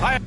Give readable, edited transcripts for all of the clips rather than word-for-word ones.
Hi.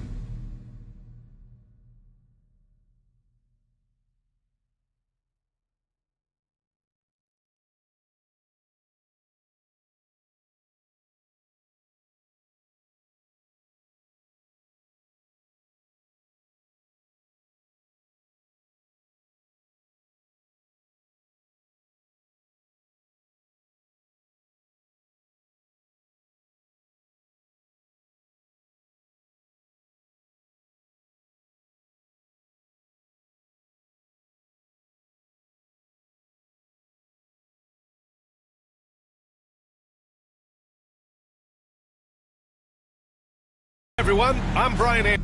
Everyone, I'm Brian.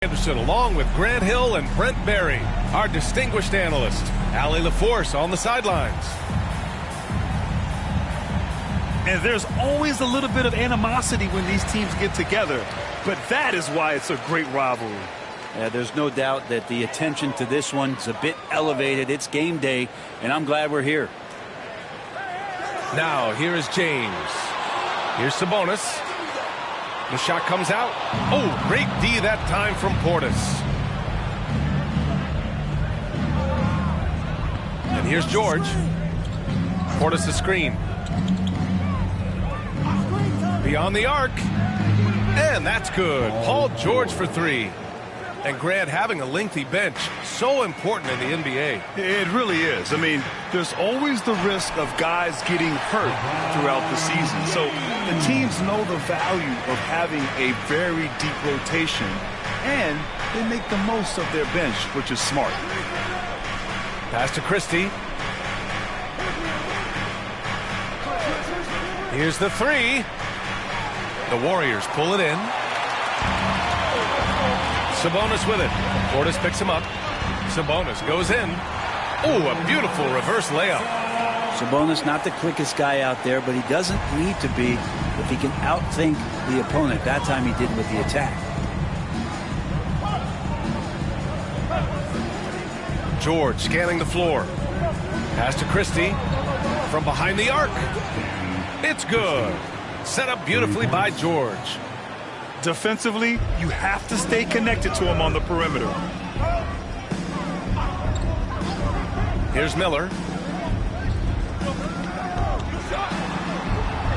Anderson, along with Grant Hill and Brent Berry, our distinguished analyst, Allie LaForce on the sidelines. And there's always a little bit of animosity when these teams get together, but that is why it's a great rivalry. Yeah, there's no doubt that the attention to this one's a bit elevated. It's game day, and I'm glad we're here. Now, here is James. Here's Sabonis. The shot comes out. Oh, great D that time from Portis. And here's George. Portis' screen. Beyond the arc. And that's good. Paul George for three. And Grant, having a lengthy bench, so important in the NBA. It really is. I mean, there's always the risk of guys getting hurt throughout the season. So the teams know the value of having a very deep rotation, and they make the most of their bench, which is smart. Pass to Christie. Here's the three. The Warriors pull it in. Sabonis with it. Portis picks him up. Sabonis goes in. Oh, a beautiful reverse layup. Sabonis not the quickest guy out there, but he doesn't need to be if he can outthink the opponent. That time he did with the attack. George scanning the floor. Pass to Christie. From behind the arc. It's good. Set up beautifully by George. Defensively, you have to stay connected to him on the perimeter. Here's Miller.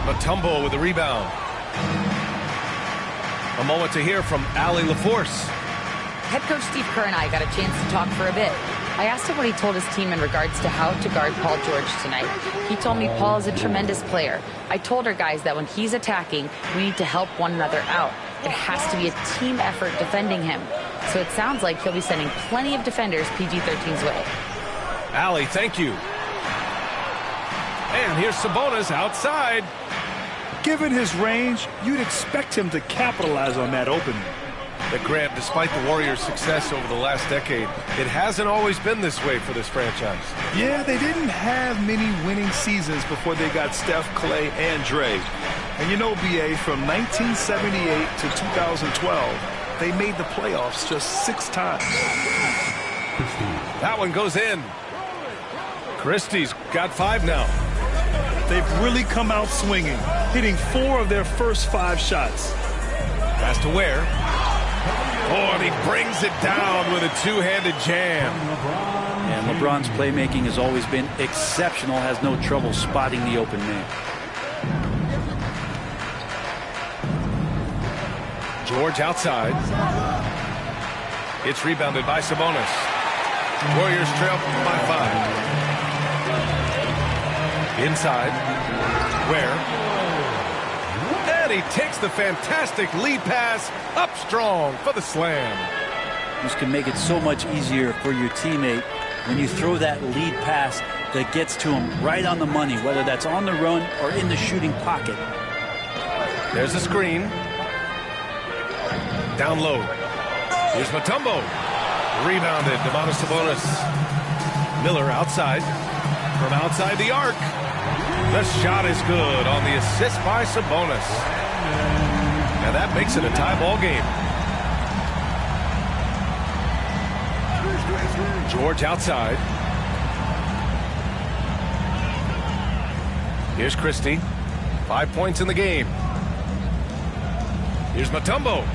Mutombo with the rebound. A moment to hear from Allie LaForce. Head coach Steve Kerr and I got a chance to talk for a bit. I asked him what he told his team in regards to how to guard Paul George tonight. He told me Paul is a tremendous player. I told our guys that when he's attacking, we need to help one another out. It has to be a team effort defending him. So it sounds like he'll be sending plenty of defenders PG-13's way. Allie, thank you. And here's Sabonis outside. Given his range, you'd expect him to capitalize on that opening. But Grant, despite the Warriors' success over the last decade, it hasn't always been this way for this franchise. Yeah, they didn't have many winning seasons before they got Steph, Clay, and Dre. And you know, B.A., from 1978 to 2012, they made the playoffs just 6 times. That one goes in. Christie's got 5 now. They've really come out swinging, hitting 4 of their first 5 shots. Pass to Ware. Oh, and he brings it down with a two-handed jam. And LeBron's playmaking has always been exceptional, has no trouble spotting the open man. George outside. It's rebounded by Sabonis. Warriors trail by 5. Inside. Where? And he takes the fantastic lead pass up strong for the slam. This can make it so much easier for your teammate when you throw that lead pass that gets to him right on the money, whether that's on the run or in the shooting pocket. There's a screen. Down low. Here's Mutombo. Rebounded. Domantas Sabonis. Miller outside. From outside the arc. The shot is good on the assist by Sabonis. And that makes it a tie ball game. George outside. Here's Christie. 5 points in the game. Here's Mutombo.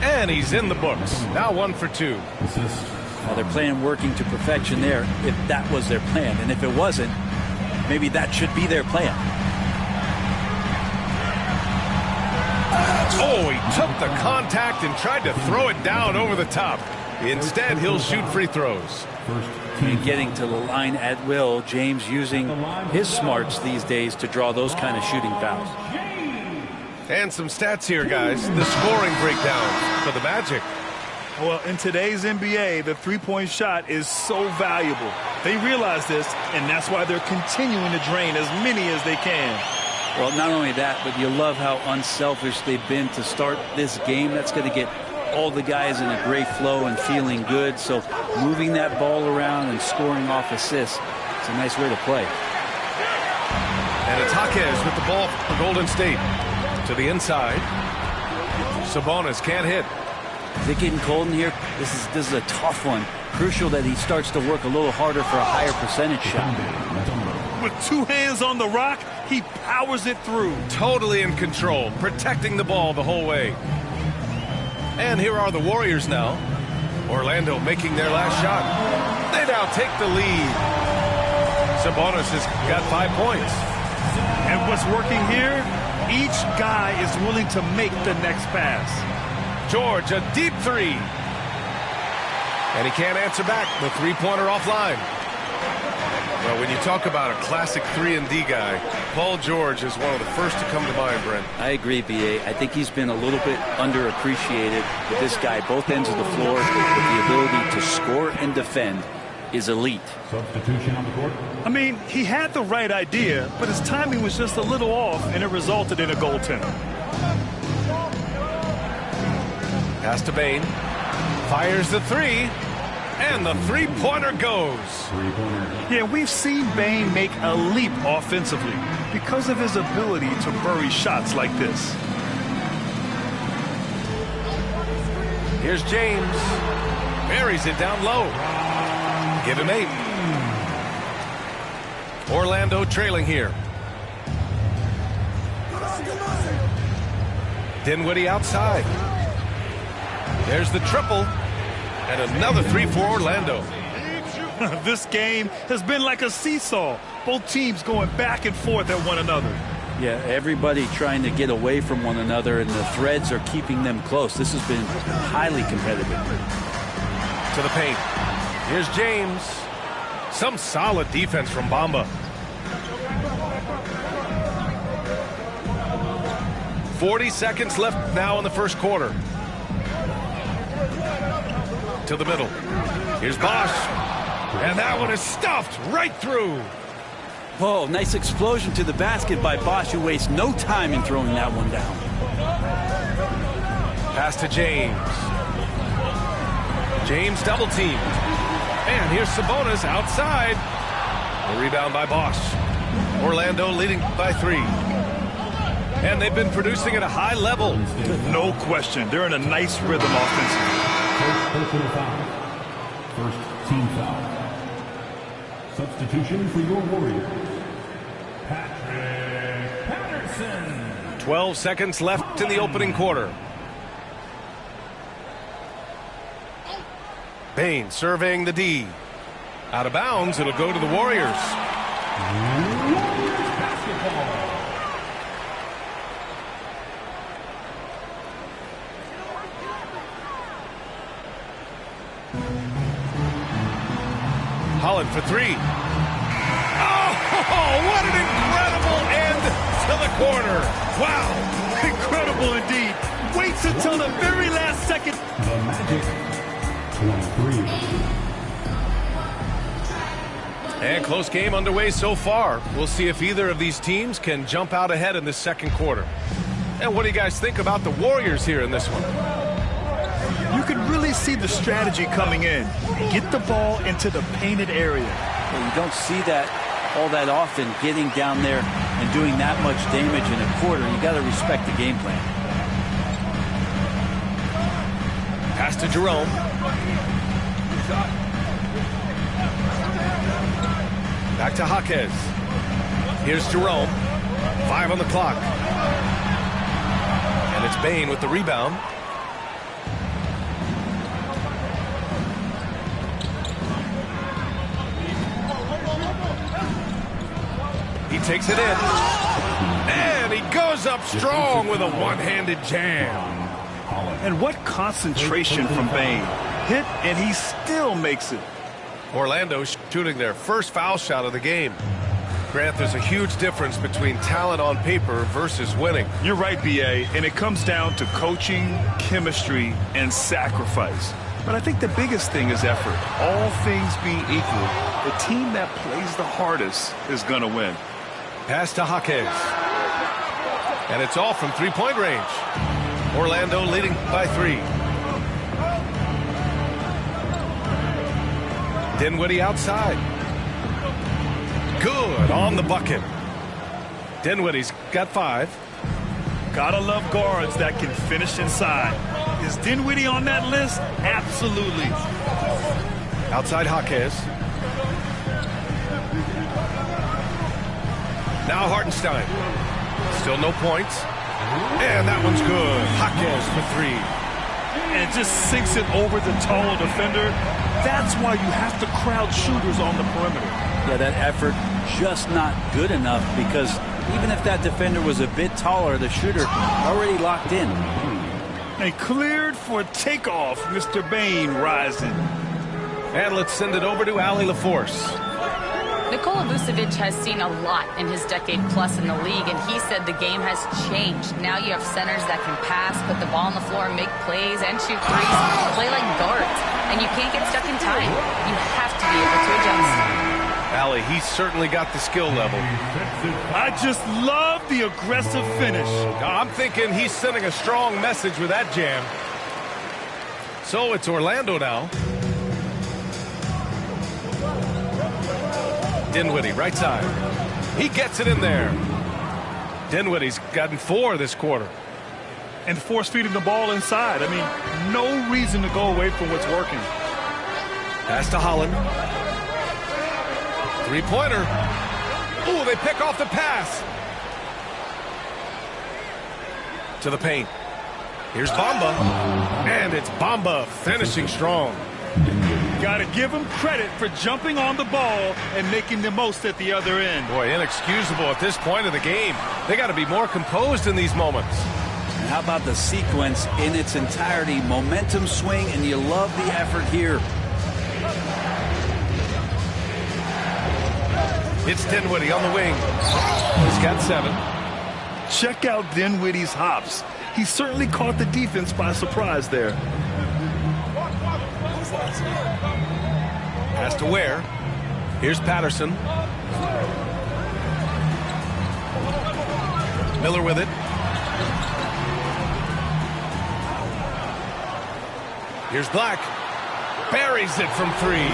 And he's in the books. Now 1 for 2. Well, they're playing working to perfection there if that was their plan. And if it wasn't, maybe that should be their plan. Oh, he took the contact and tried to throw it down over the top. Instead, he'll shoot free throws. And getting to the line at will, James using his smarts these days to draw those kind of shooting fouls. And some stats here, guys. The scoring breakdown for the Magic. Well, in today's NBA, the three-point shot is so valuable. They realize this, and that's why they're continuing to drain as many as they can. Well, not only that, but you love how unselfish they've been to start this game. That's going to get all the guys in a great flow and feeling good. So moving that ball around and scoring off assists, it's a nice way to play. And it's Jaquez with the ball for Golden State. To the inside. Sabonis can't hit. Is it getting cold in here? This is a tough one. Crucial that he starts to work a little harder for a higher percentage shot. With 2 hands on the rock, he powers it through. Totally in control, protecting the ball the whole way. And here are the Warriors now. Orlando making their last shot. They now take the lead. Sabonis has got 5 points. And what's working here? Each guy is willing to make the next pass. George, a deep 3. And he can't answer back. The three-pointer offline. Well, when you talk about a classic 3-and-D guy, Paul George is one of the first to come to mind, Brent. I agree, B.A. I think he's been a little bit underappreciated. But this guy, both ends of the floor, with the ability to score and defend, is elite. Substitution on the court. I mean, he had the right idea, but his timing was just a little off, and it resulted in a goaltender. Pass to Bane. Fires the 3. And the three-pointer goes. Yeah, we've seen Bane make a leap offensively because of his ability to bury shots like this. Here's James. Buries it down low. Give him 8. Orlando trailing here. Dinwiddie outside. There's the triple. And another 3 for Orlando. This game has been like a seesaw. Both teams going back and forth at one another. Yeah, everybody trying to get away from one another, and the threads are keeping them close. This has been highly competitive. To the paint. Here's James. Some solid defense from Bamba. 40 seconds left now in the first quarter. To the middle. Here's Bosch. And that one is stuffed right through. Oh, nice explosion to the basket by Bosch, who wastes no time in throwing that one down. Pass to James. James double teamed. And here's Sabonis outside. The rebound by Bosch. Orlando leading by 3. And they've been producing at a high level. No question. They're in a nice rhythm offensively. First personal foul. First team foul. Substitution for your Warriors. Patrick Patterson. 12 seconds left in the opening quarter. Bane surveying the D. Out of bounds, it'll go to the Warriors. Holland for three. Oh, what an incredible end to the quarter. Wow. Incredible indeed. Waits until the very last second. The Magic, 23. And close game underway so far. We'll see if either of these teams can jump out ahead in this second quarter. And what do you guys think about the Warriors here in this one? You can really see the strategy coming in. Get the ball into the painted area. Well, you don't see that all that often, getting down there and doing that much damage in a quarter. You got to respect the game plan. Pass to Jerome. Back to Jaquez. Here's Jerome. 5 on the clock. And it's Bain with the rebound. He takes it in. And he goes up strong with a one-handed jam. And what concentration from Bain. Hit, and he still makes it. Orlando shooting their first foul shot of the game. Grant, there's a huge difference between talent on paper versus winning. You're right, B.A., and it comes down to coaching, chemistry, and sacrifice. But I think the biggest thing is effort. All things being equal, the team that plays the hardest is going to win. Pass to Jaquez. And it's all from three-point range. Orlando leading by 3. Dinwiddie outside. Good on the bucket. Dinwiddie's got 5. Gotta love guards that can finish inside. Is Dinwiddie on that list? Absolutely. Outside Jaquez. Now Hartenstein. Still no points. And that one's good. Jaquez for 3. And just sinks it over the tall defender. That's why you have to crowd shooters on the perimeter. Yeah, that effort just not good enough, because even if that defender was a bit taller, the shooter already locked in. And cleared for takeoff, Mr. Bain rising. And let's send it over to Allie LaForce. Nikola Vucevic has seen a lot in his decade plus in the league, and he said the game has changed. Now you have centers that can pass, put the ball on the floor, make plays, and shoot threes, play like guards. And you can't get stuck in time. You have to be able to adjust. Allie, he's certainly got the skill level. I just love the aggressive finish. I'm thinking he's sending a strong message with that jam. So it's Orlando now. Dinwiddie, right side. He gets it in there. Dinwiddie's gotten 4 this quarter. And force-feeding the ball inside. I mean, no reason to go away from what's working. Pass to Holland. Three-pointer. Ooh, they pick off the pass. To the paint. Here's Bamba. And it's Bamba finishing strong. Got to give him credit for jumping on the ball and making the most at the other end. Boy, inexcusable at this point of the game. They got to be more composed in these moments. And how about the sequence in its entirety? Momentum swing, and you love the effort here. It's Dinwiddie on the wing. He's got 7. Check out Dinwiddie's hops. He certainly caught the defense by surprise there. Pass to Ware. Here's Patterson. Miller with it. Here's Black. Buries it from 3.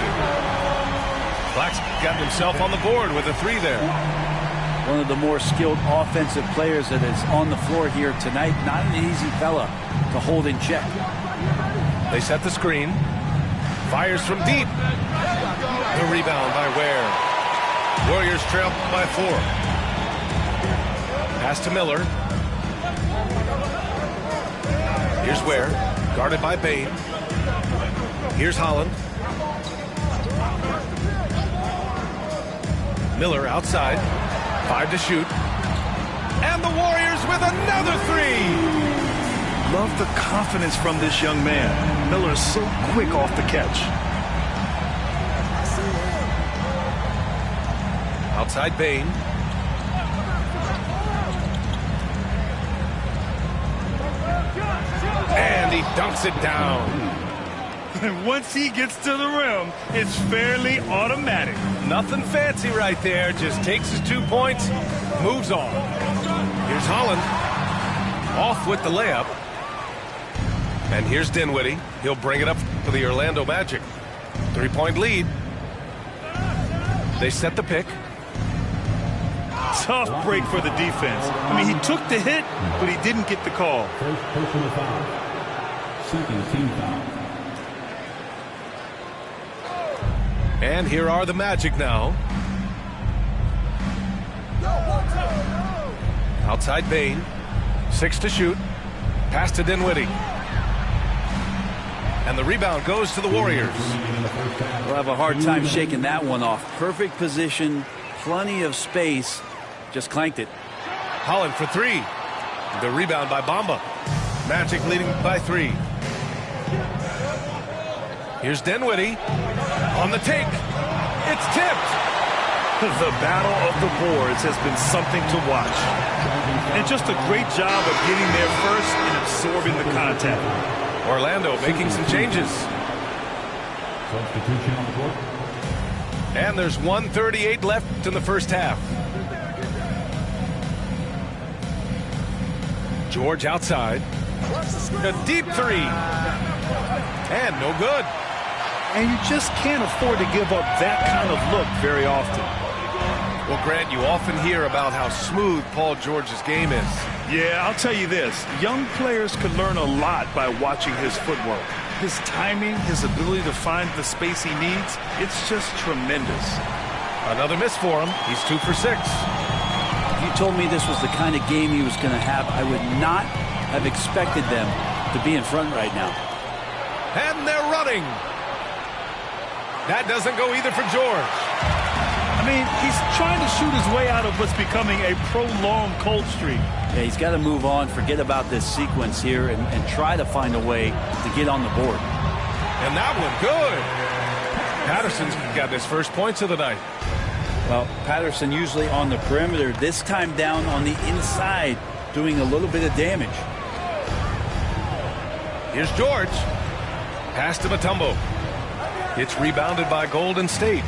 Black's got himself on the board with a 3 there. One of the more skilled offensive players that is on the floor here tonight. Not an easy fella to hold in check. They set the screen. Fires from deep. The rebound by Ware. Warriors trail by 4. Pass to Miller. Here's Ware. Guarded by Bain. Here's Holland. Miller outside. 5 to shoot. And the Warriors with another 3. Love the confidence from this young man. Miller is so quick off the catch. Outside Bain. And he dunks it down. And once he gets to the rim, it's fairly automatic. Nothing fancy right there. Just takes his 2 points, moves on. Here's Holland. Off with the layup. And here's Dinwiddie. He'll bring it up for the Orlando Magic. 3-point lead. They set the pick. Tough break for the defense. I mean, he took the hit, but he didn't get the call. First personal foul. Second team foul. And here are the Magic now. Outside Bain. 6 to shoot. Pass to Dinwiddie. And the rebound goes to the Warriors. We'll have a hard time shaking that one off. Perfect position, plenty of space. Just clanked it. Holland for 3. The rebound by Bamba. Magic leading by 3. Here's Dinwiddie on the take. It's tipped. The battle of the boards has been something to watch. And just a great job of getting there first and absorbing the contact. Orlando making some changes. Substitution on the court. And there's 1:38 left in the first half. George outside. A deep 3. And no good. And you just can't afford to give up that kind of look very often. Well, Grant, you often hear about how smooth Paul George's game is. Yeah, I'll tell you this. Young players could learn a lot by watching his footwork. His timing, his ability to find the space he needs, it's just tremendous. Another miss for him. He's 2 for 6. If you told me this was the kind of game he was going to have, I would not have expected them to be in front right now. And they're running. That doesn't go either for George. I mean, he's trying to shoot his way out of what's becoming a prolonged cold streak. Yeah, he's got to move on, forget about this sequence here, and try to find a way to get on the board. And that one, good. Patterson's got his first points of the night. Well, Patterson usually on the perimeter, this time down on the inside, doing a little bit of damage. Here's George. Pass to Mutombo. It's rebounded by Golden State.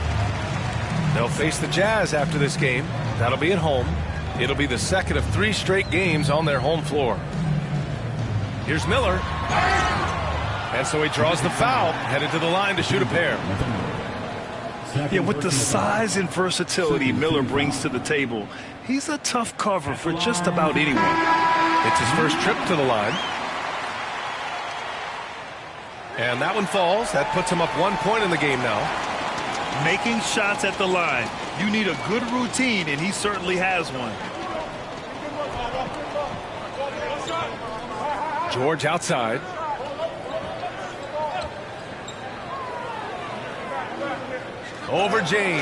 They'll face the Jazz after this game. That'll be at home. It'll be the second of 3 straight games on their home floor. Here's Miller. And so he draws the foul, headed to the line to shoot a pair. Yeah, with the size and versatility Miller brings to the table, he's a tough cover for just about anyone. It's his first trip to the line. And that one falls. That puts him up 1 point in the game now. Making shots at the line. You need a good routine, and he certainly has one. George outside. Over James.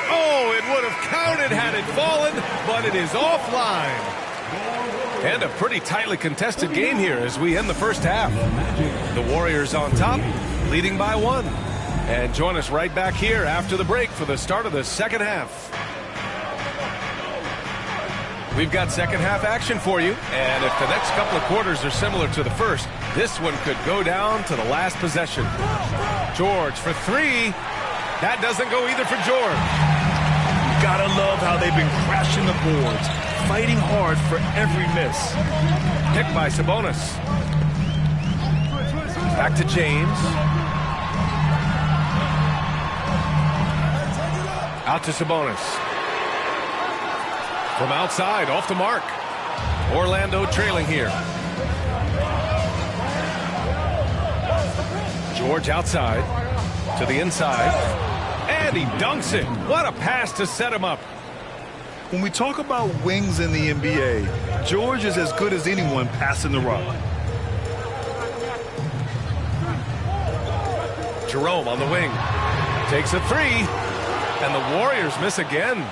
Oh, it would have counted had it fallen, but it is offline. And a pretty tightly contested game here as we end the first half. The Warriors on top, leading by 1. And join us right back here after the break for the start of the second half. We've got second half action for you. And if the next couple of quarters are similar to the first, this one could go down to the last possession. George for 3. That doesn't go either for George. You gotta love how they've been crashing the boards, fighting hard for every miss. Pick by Sabonis. Back to James. Out to Sabonis. From outside, off the mark. Orlando trailing here. George outside to the inside. And he dunks it. What a pass to set him up. When we talk about wings in the NBA, George is as good as anyone passing the rock. Jerome on the wing. Takes a 3. And the Warriors miss again.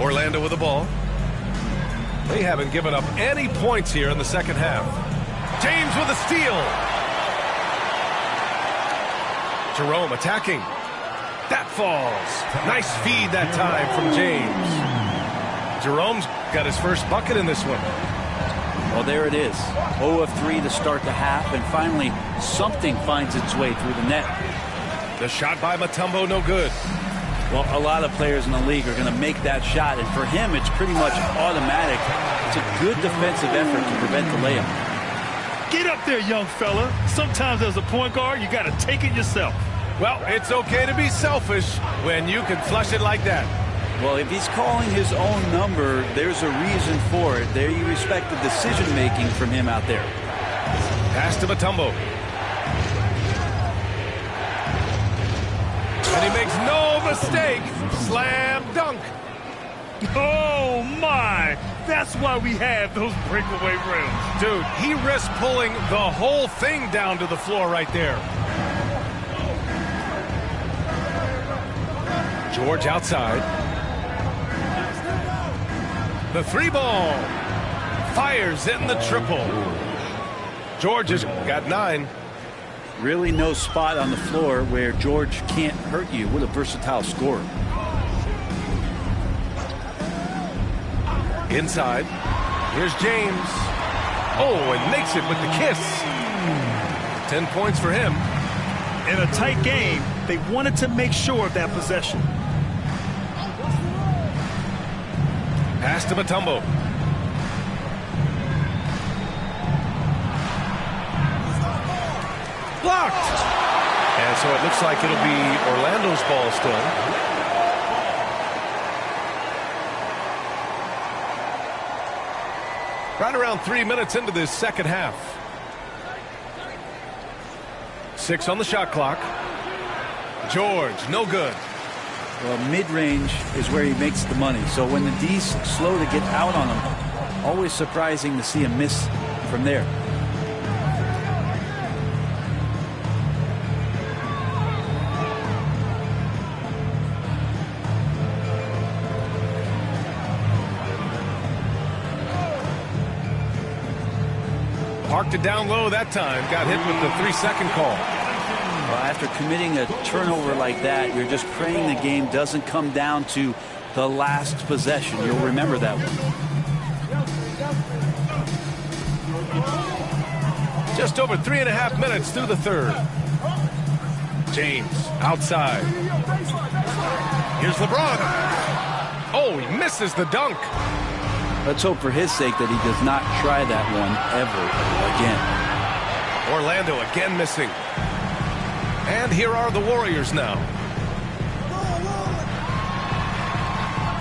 Orlando with the ball. They haven't given up any points here in the second half. James with a steal. Jerome attacking. That falls. Nice feed that time from James. Jerome's got his first bucket in this one. Well, there it is. 0 of 3 to start the half, and finally something finds its way through the net. The shot by Mutombo, no good. Well, a lot of players in the league are going to make that shot, and for him, it's pretty much automatic. It's a good defensive effort to prevent the layup. Get up there, young fella. Sometimes as a point guard, you got to take it yourself. Well, it's okay to be selfish when you can flush it like that. Well, if he's calling his own number, there's a reason for it. There you respect the decision-making from him out there. Pass to Mutombo. And he makes no mistake. Slam dunk. Oh, my. That's why we have those breakaway rims. Dude, he risks pulling the whole thing down to the floor right there. George outside. The 3-ball. Fires in the triple. George has got 9. Really no spot on the floor where George can't hurt you. What a versatile scorer. Inside. Here's James. Oh, and makes it with the kiss. 10 points for him. In a tight game, they wanted to make sure of that possession. Pass to Mutombo. Blocked. And so it looks like it'll be Orlando's ball still. Right around 3 minutes into this second half. 6 on the shot clock. George, no good. Well, mid-range is where he makes the money. So when the D's slow to get out on him, always surprising to see him miss from there. Parked it down low that time. Got hit with the 3-second call. Well, after committing a turnover like that, you're just praying the game doesn't come down to the last possession. You'll remember that one. Just over 3.5 minutes through the third. James outside. Here's LeBron. Oh, he misses the dunk. Let's hope for his sake that he does not try that one ever again. Orlando again missing. And here are the Warriors now.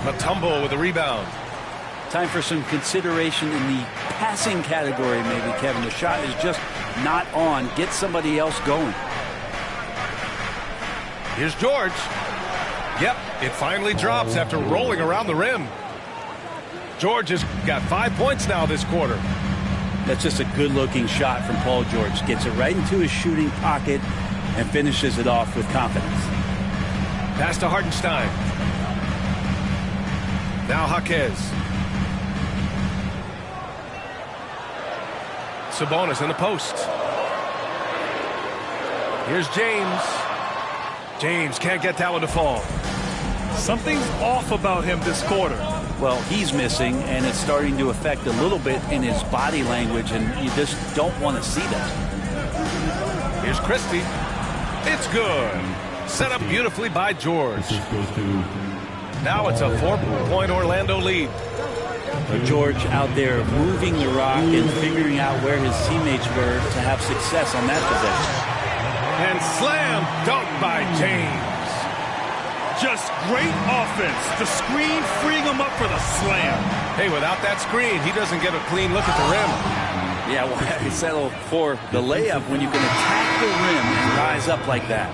Mutombo with a rebound. Time for some consideration in the passing category, maybe, Kevin. The shot is just not on. Get somebody else going. Here's George. Yep, it finally drops after rolling around the rim. George has got 5 points now this quarter. That's just a good-looking shot from Paul George. Gets it right into his shooting pocket and finishes it off with confidence. Pass to Hartenstein. Now Jaquez. Sabonis in the post. Here's James. James can't get that one to fall. Something's off about him this quarter. Well, he's missing, and it's starting to affect a little bit in his body language, and you just don't want to see that. Here's Christie. It's good. Set up beautifully by George. Now it's a 4-point Orlando lead. George out there moving the rock and figuring out where his teammates were to have success on that possession. And slam dunk by James. Just great offense. The screen freeing him up for the slam. Hey, without that screen, he doesn't get a clean look at the rim. Yeah, well, he settled for the layup when you can attack the rim and rise up like that.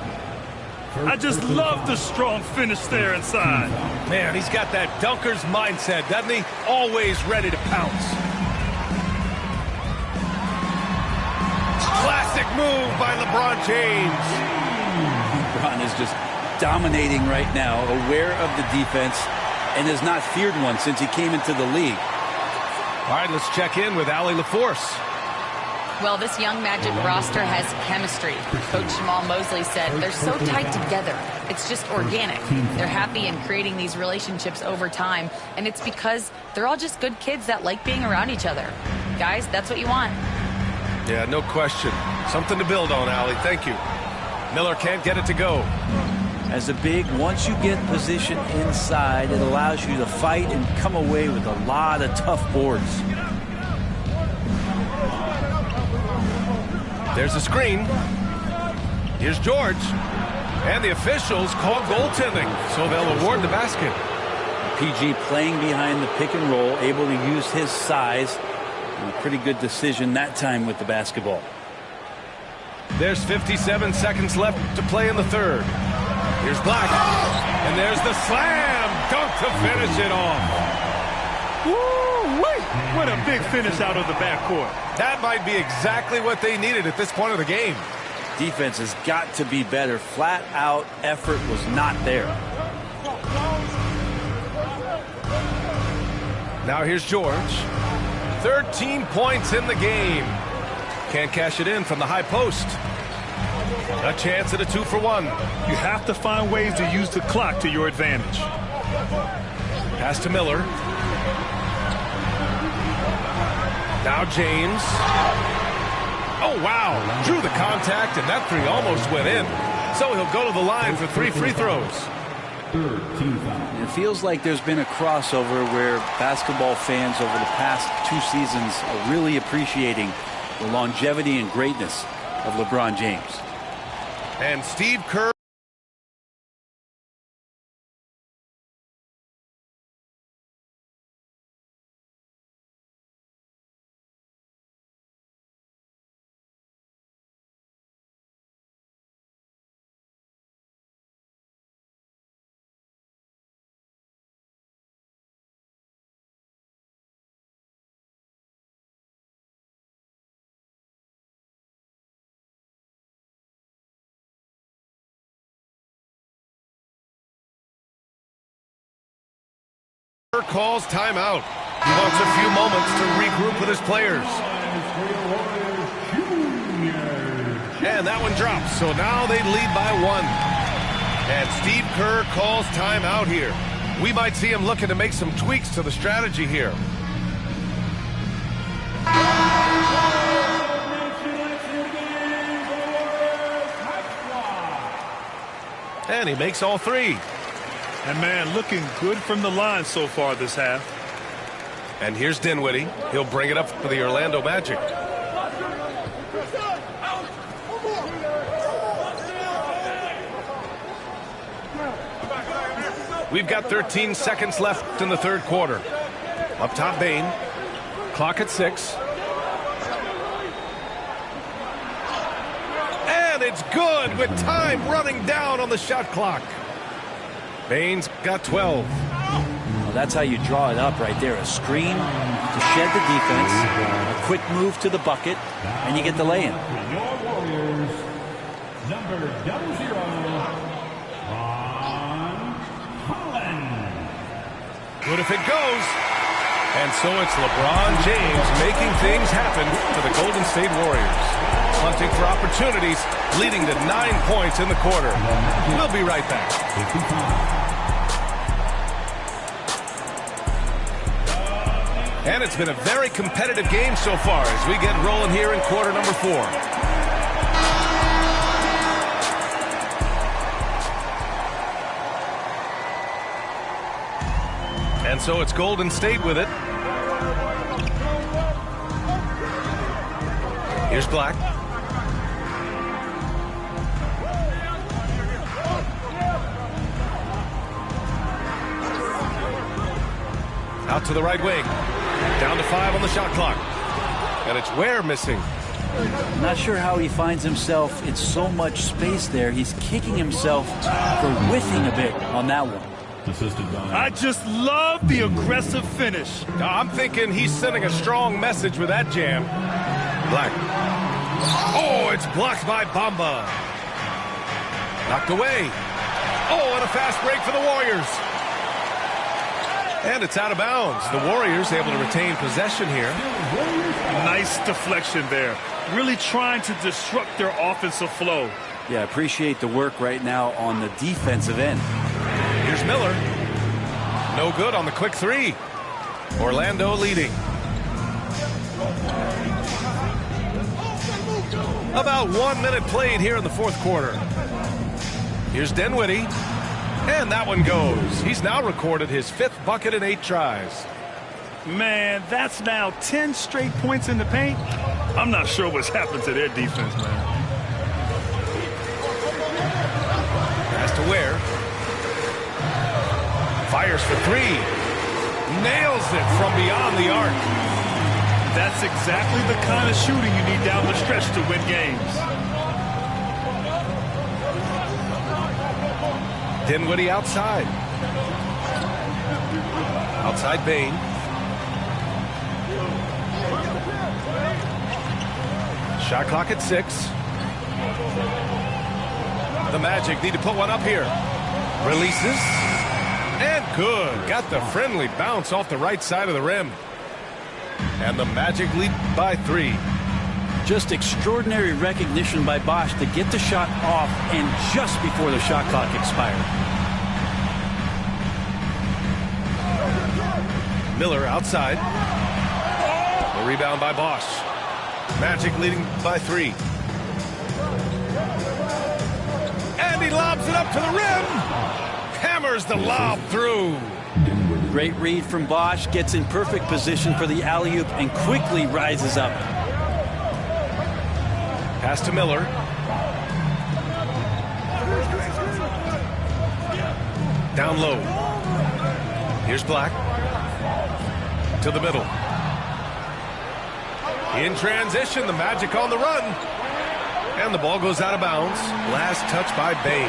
I just love the strong finish there inside. Man, he's got that dunker's mindset, doesn't he? Always ready to pounce. Classic move by LeBron James. LeBron is just dominating right now, aware of the defense, and has not feared one since he came into the league. All right, let's check in with Allie LaForce. Well, this young Magic roster has chemistry. Coach Jamal Mosley said they're so tight together. It's just organic. They're happy in creating these relationships over time, and it's because they're all just good kids that like being around each other. Guys, that's what you want. Yeah, no question. Something to build on, Allie. Thank you. Miller can't get it to go. As a big, once you get position inside, it allows you to fight and come away with a lot of tough boards. There's a screen. Here's George. And the officials call goaltending, so they'll award the basket. PG playing behind the pick and roll, able to use his size. And a pretty good decision that time with the basketball. There's 57 seconds left to play in the third. Here's Black. And there's the slam dunk to finish it off. Woo-wee! What a big finish out of the backcourt. That might be exactly what they needed at this point of the game. Defense has got to be better. Flat out effort was not there. Now here's George. 13 points in the game. Can't cash it in from the high post. A chance at a 2-for-1. You have to find ways to use the clock to your advantage. Pass to Miller. Now James. Oh, wow. Drew the contact, and that three almost went in. So he'll go to the line for 3 free throws. It feels like there's been a crossover where basketball fans over the past 2 seasons are really appreciating the longevity and greatness of LeBron James. And Steve Kerr. Calls timeout. He wants a few moments to regroup with his players. And that one drops, so now they lead by 1. And Steve Kerr calls timeout here. We might see him looking to make some tweaks to the strategy here. And he makes all 3. And, man, looking good from the line so far this half. And here's Dinwiddie. He'll bring it up for the Orlando Magic. We've got 13 seconds left in the third quarter. Up top, Bane. Clock at 6. And it's good with time running down on the shot clock. Bane's got 12. Well, that's how you draw it up right there. A screen to shed the defense, a quick move to the bucket, and you get the lay-in. Your Warriors, number 00, Ron Holland. Good if it goes. And so it's LeBron James making things happen for the Golden State Warriors. Hunting for opportunities, leading to 9 points in the quarter. We'll be right back. And it's been a very competitive game so far as we get rolling here in quarter number 4. And so it's Golden State with it. Here's Black. Out to the right wing. Down to 5 on the shot clock. And it's Ware missing. Not sure how he finds himself in so much space there. He's kicking himself for whiffing a bit on that one. I just love the aggressive finish. I'm thinking he's sending a strong message with that jam. Black. Oh, it's blocked by Bamba. Knocked away. Oh, and a fast break for the Warriors. And it's out of bounds. The Warriors able to retain possession here. Nice deflection there. Really trying to disrupt their offensive flow. Yeah, appreciate the work right now on the defensive end. Here's Miller. No good on the quick three. Orlando leading. About 1 minute played here in the fourth quarter. Here's Dinwiddie. And that one goes. He's now recorded his 5th bucket in 8 tries. Man, that's now 10 straight points in the paint. I'm not sure what's happened to their defense, man. Pass to Ware. Fires for 3. Nails it from beyond the arc. That's exactly the kind of shooting you need down the stretch to win games. Dinwiddie outside. Outside Bane. Shot clock at 6. The Magic need to put one up here. Releases. And good. Got the friendly bounce off the right side of the rim. And the Magic lead by 3. Just extraordinary recognition by Bosch to get the shot off and just before the shot clock expired. Miller outside. The rebound by Bosch. Magic leading by 3. And he lobs it up to the rim. Hammers the lob through. Great read from Bosch. Gets in perfect position for the alley-oop and quickly rises up. Pass to Miller. Down low. Here's Black. To the middle. In transition, the Magic on the run. And the ball goes out of bounds. Last touch by Bane.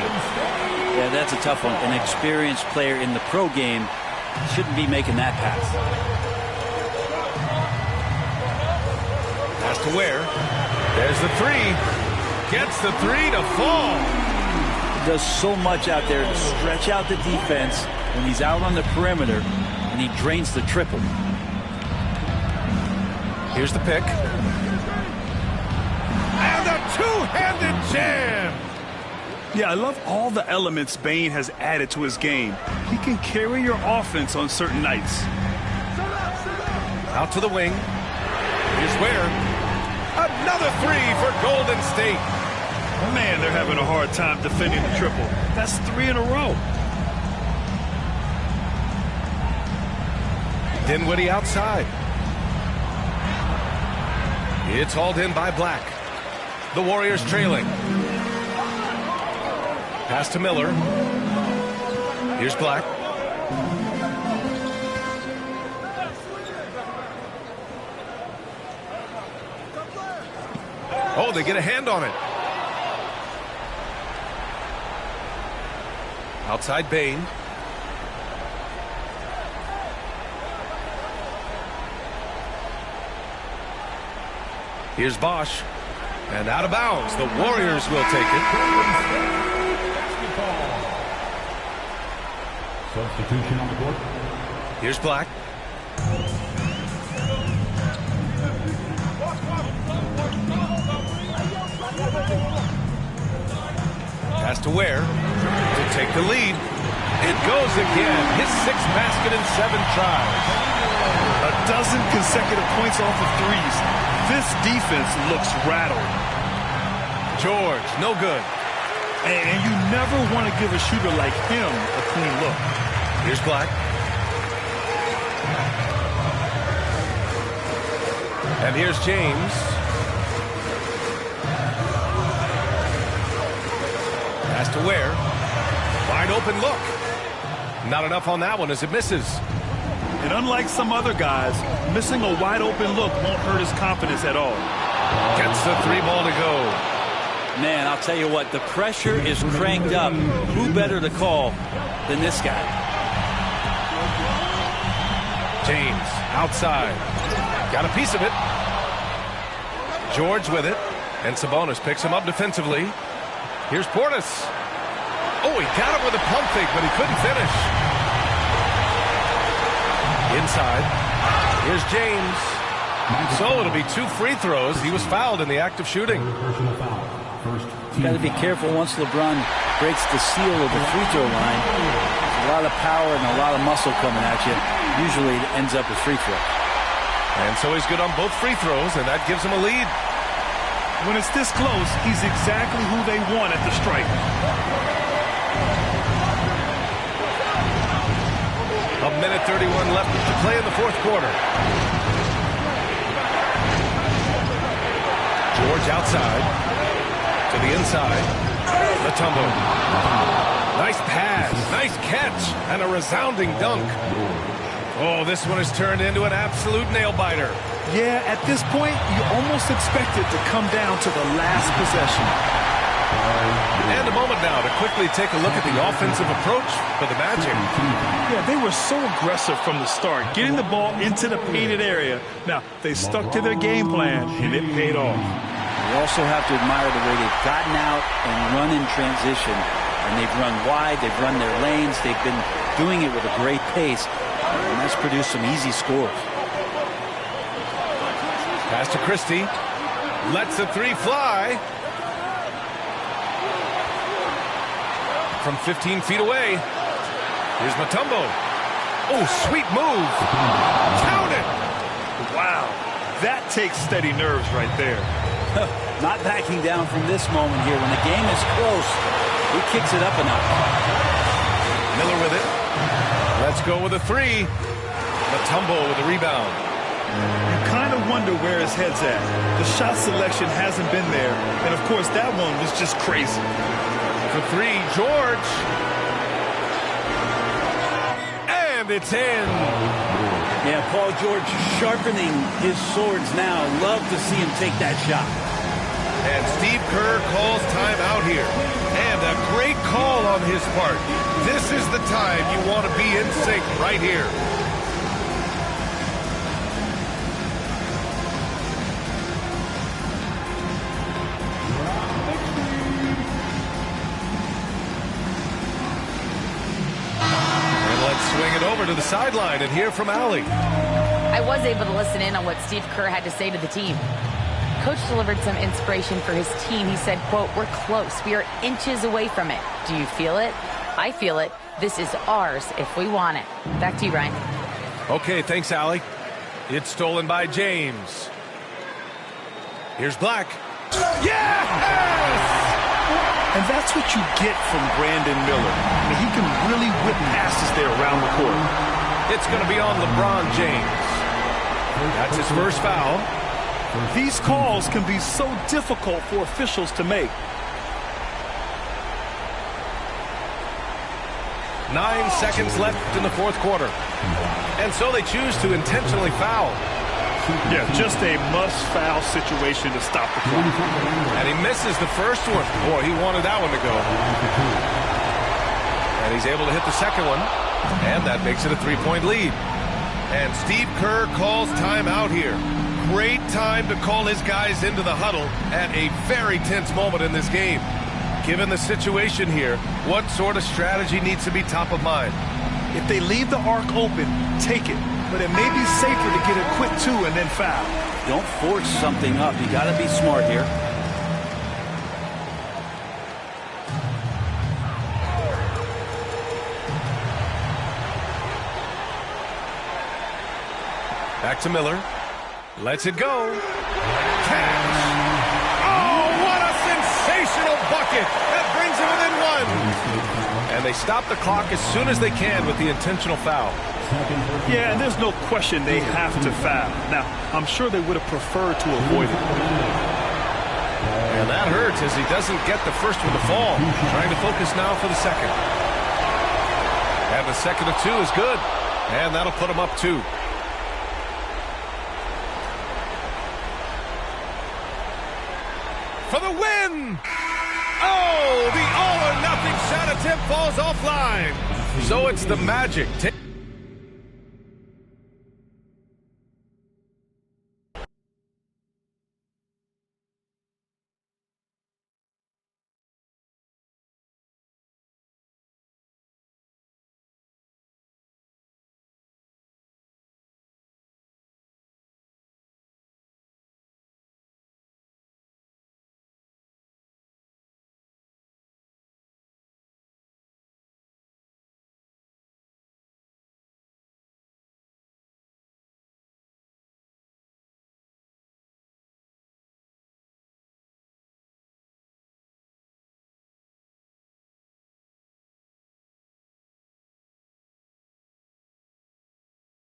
Yeah, that's a tough one. An experienced player in the pro game shouldn't be making that pass. Pass to Ware. There's the 3. Gets the 3 to fall. He does so much out there to stretch out the defense when he's out on the perimeter, and he drains the triple. Here's the pick. And a two-handed jam. Yeah, I love all the elements Bane has added to his game. He can carry your offense on certain nights. Out to the wing. Here's Ware. Another 3 for Golden State. Man, they're having a hard time defending the triple. That's 3 in a row. Dinwiddie outside. It's hauled in by Black. The Warriors trailing. Pass to Miller. Here's Black. Oh, they get a hand on it. Outside Bane. Here's Bosch. And out of bounds. The Warriors will take it. Substitution on the court. Here's Black. Pass to Ware to take the lead. It goes again. His 6th basket in 7 tries. A dozen consecutive points off of threes. This defense looks rattled. George, no good. And you never want to give a shooter like him a clean look. Here's Black. And here's James. Pass to Ware. Wide open look. Not enough on that one as it misses. And unlike some other guys, missing a wide open look won't hurt his confidence at all. Gets the 3 ball to go. Man, I'll tell you what, the pressure is cranked up. Who better to call than this guy? James outside. Got a piece of it. George with it. And Sabonis picks him up defensively. Here's Portis. Oh, he got him with a pump fake, but he couldn't finish. Inside. Here's James. So it'll be 2 free throws. He was fouled in the act of shooting. You got to be careful once LeBron breaks the seal of the free throw line. There's a lot of power and a lot of muscle coming at you. Usually it ends up with free throw. And so he's good on both free throws, and that gives him a lead. When it's this close, he's exactly who they want at the stripe. A minute 31 left to play in the fourth quarter. George outside. To the inside. Mutombo. Nice pass. Nice catch. And a resounding dunk. Oh, this one has turned into an absolute nail-biter. Yeah, at this point, you almost expect it to come down to the last possession. And a moment now to quickly take a look at the offensive approach for the Magic. Yeah, they were so aggressive from the start, getting the ball into the painted area. Now, they stuck to their game plan, and it paid off. You also have to admire the way they've gotten out and run in transition. And they've run wide, they've run their lanes, they've been doing it with a great pace. And that's produced some easy scores. Pass to Christie. Lets the 3 fly. From 15 feet away. Here's Mutombo. Oh, sweet move. Count it. Wow, that takes steady nerves right there. Not backing down from this moment here. When the game is close, he kicks it up a notch. Miller with it. Let's go with a 3. Mutombo with the rebound. You kind of wonder where his head's at. The shot selection hasn't been there. And, of course, that one was just crazy. For 3, George. And it's in. Yeah, Paul George sharpening his swords now. Love to see him take that shot. And Steve Kerr calls timeout here. And a great call on his part. This is the time you want to be in sync right here. And let's swing it over to the sideline and hear from Allie. I was able to listen in on what Steve Kerr had to say to the team. Coach delivered some inspiration for his team. He said, quote, "We're close. We are inches away from it. Do you feel it? I feel it. This is ours if we want it." Back to you, Ryan. Okay, thanks, Allie. It's stolen by James. Here's Black. Yes! And that's what you get from Brandon Miller. I mean, he can really whip passes there around the court. It's going to be on LeBron James. That's his first foul. These calls can be so difficult for officials to make. 9 seconds left in the fourth quarter. And so they choose to intentionally foul. Yeah, just a must-foul situation to stop the clock. And he misses the first one. Boy, he wanted that one to go. And he's able to hit the second one. And that makes it a 3-point lead. And Steve Kerr calls timeout here. Great time to call his guys into the huddle at a very tense moment in this game. Given the situation here, what sort of strategy needs to be top of mind? If they leave the arc open, take it. But it may be safer to get a quick 2 and then foul. Don't force something up. You got to be smart here. Back to Miller. Lets it go. Catch. Oh, what a sensational bucket. That brings him within 1. And they stop the clock as soon as they can with the intentional foul. Yeah, and there's no question they have to foul. Now, I'm sure they would have preferred to avoid it. And that hurts as he doesn't get the first one to fall. Trying to focus now for the second. And the second of 2 is good. And that'll put him up 2. For the win! Oh, the all-or-nothing shot attempt falls offline. So it's the Magic.